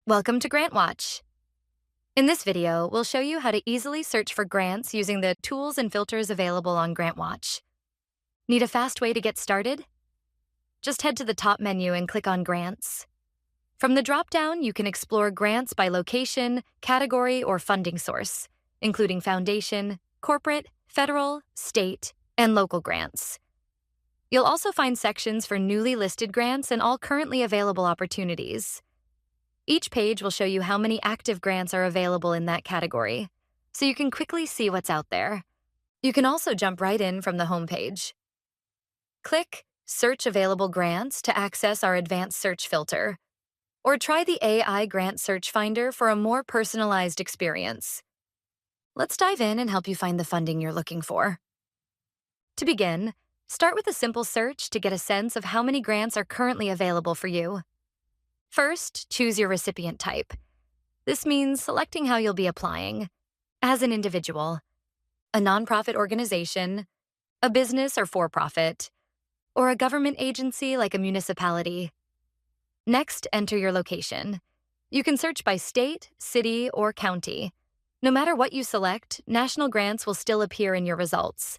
Welcome to Grantwatch. In this video, we'll show you how to easily search for grants using the tools and filters available on Grantwatch. Need a fast way to get started? Just head to the top menu and click on Grants. From the drop-down, you can explore grants by location, category, or funding source, including foundation, corporate, federal, state, and local grants. You'll also find sections for newly listed grants and all currently available opportunities. Each page will show you how many active grants are available in that category, so you can quickly see what's out there. You can also jump right in from the home page. Click Search Available Grants to access our advanced search filter, or try the AI Grant Search Finder for a more personalized experience. Let's dive in and help you find the funding you're looking for. To begin, start with a simple search to get a sense of how many grants are currently available for you. First, choose your recipient type. This means selecting how you'll be applying. As an individual, a nonprofit organization, a business or for-profit, or a government agency like a municipality. Next, enter your location. You can search by state, city, or county. No matter what you select, national grants will still appear in your results.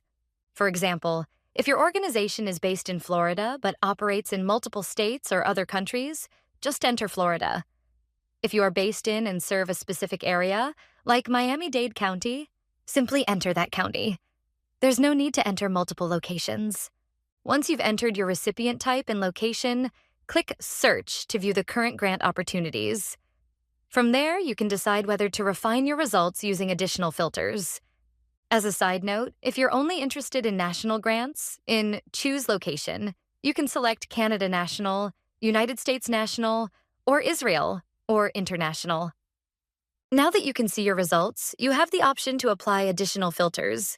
For example, if your organization is based in Florida but operates in multiple states or other countries, just enter Florida. If you are based in and serve a specific area, like Miami-Dade County, simply enter that county. There's no need to enter multiple locations. Once you've entered your recipient type and location, click Search to view the current grant opportunities. From there, you can decide whether to refine your results using additional filters. As a side note, if you're only interested in national grants, in Choose Location, you can select Canada National, United States National, or Israel, or International. Now that you can see your results, you have the option to apply additional filters,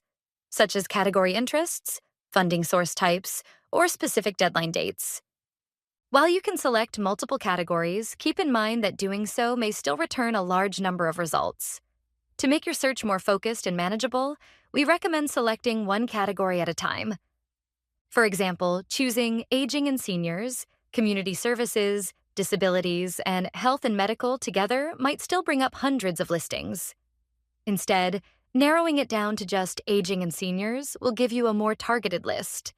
such as category interests, funding source types, or specific deadline dates. While you can select multiple categories, keep in mind that doing so may still return a large number of results. To make your search more focused and manageable, we recommend selecting one category at a time. For example, choosing Aging and Seniors, Community Services, Disabilities, and Health and Medical together might still bring up hundreds of listings. Instead, narrowing it down to just Aging and Seniors will give you a more targeted list,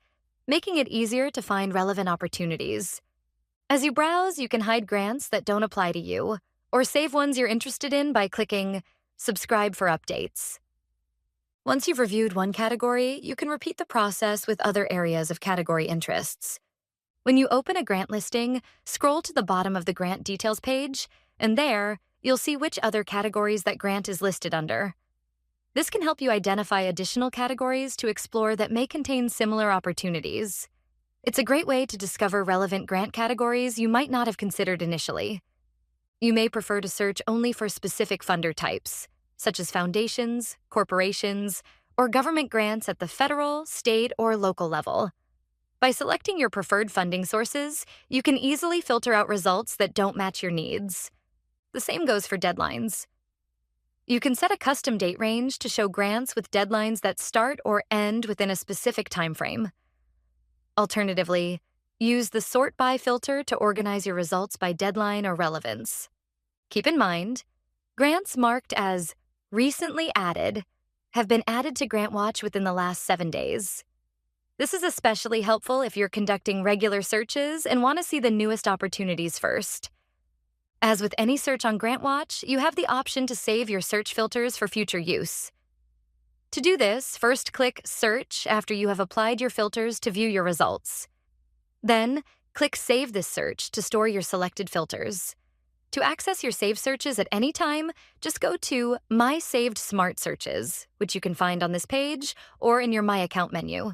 making it easier to find relevant opportunities. As you browse, you can hide grants that don't apply to you, or save ones you're interested in by clicking Subscribe for updates. Once you've reviewed one category, you can repeat the process with other areas of category interests. When you open a grant listing, scroll to the bottom of the grant details page, and there, you'll see which other categories that grant is listed under. This can help you identify additional categories to explore that may contain similar opportunities. It's a great way to discover relevant grant categories you might not have considered initially. You may prefer to search only for specific funder types, such as foundations, corporations, or government grants at the federal, state, or local level. By selecting your preferred funding sources, you can easily filter out results that don't match your needs. The same goes for deadlines. You can set a custom date range to show grants with deadlines that start or end within a specific time frame. Alternatively, use the Sort By filter to organize your results by deadline or relevance. Keep in mind, grants marked as Recently Added have been added to Grantwatch within the last 7 days. This is especially helpful if you're conducting regular searches and want to see the newest opportunities first. As with any search on Grantwatch, you have the option to save your search filters for future use. To do this, first click Search after you have applied your filters to view your results. Then, click Save this search to store your selected filters. To access your saved searches at any time, just go to My Saved Smart Searches, which you can find on this page or in your My Account menu.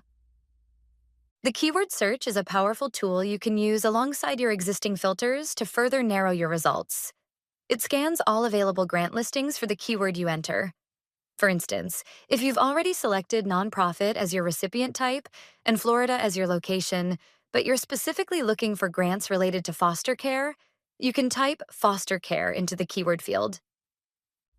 The keyword search is a powerful tool you can use alongside your existing filters to further narrow your results. It scans all available grant listings for the keyword you enter. For instance, if you've already selected nonprofit as your recipient type and Florida as your location, but you're specifically looking for grants related to foster care, you can type foster care into the keyword field.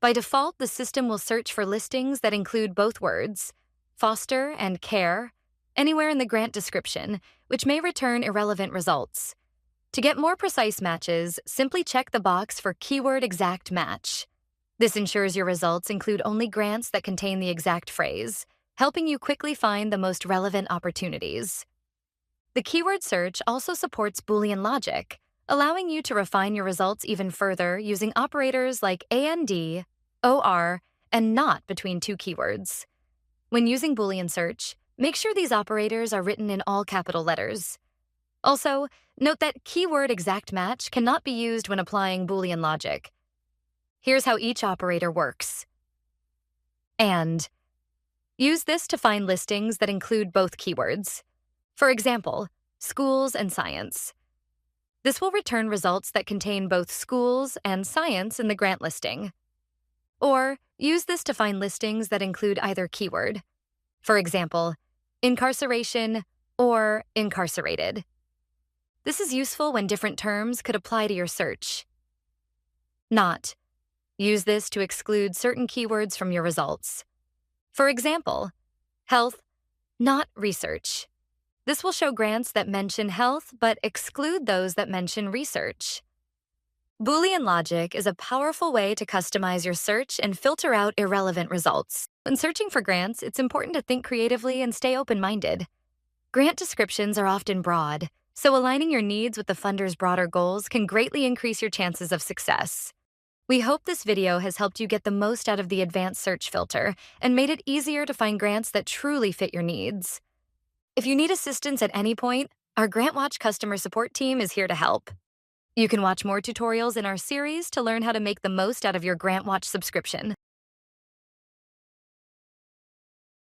By default, the system will search for listings that include both words, foster and care, anywhere in the grant description, which may return irrelevant results. To get more precise matches, simply check the box for Keyword Exact Match. This ensures your results include only grants that contain the exact phrase, helping you quickly find the most relevant opportunities. The keyword search also supports Boolean logic, allowing you to refine your results even further using operators like AND, OR, and NOT between two keywords. When using Boolean search, make sure these operators are written in all capital letters. Also, note that keyword exact match cannot be used when applying Boolean logic. Here's how each operator works. And. Use this to find listings that include both keywords. For example, schools and science. This will return results that contain both schools and science in the grant listing. Or use this to find listings that include either keyword. For example, incarceration or incarcerated. This is useful when different terms could apply to your search. Not. Use this to exclude certain keywords from your results. For example, health, not research. This will show grants that mention health but exclude those that mention research. Boolean logic is a powerful way to customize your search and filter out irrelevant results. When searching for grants, it's important to think creatively and stay open-minded. Grant descriptions are often broad, so aligning your needs with the funder's broader goals can greatly increase your chances of success. We hope this video has helped you get the most out of the advanced search filter and made it easier to find grants that truly fit your needs. If you need assistance at any point, our Grantwatch customer support team is here to help. You can watch more tutorials in our series to learn how to make the most out of your Grantwatch subscription.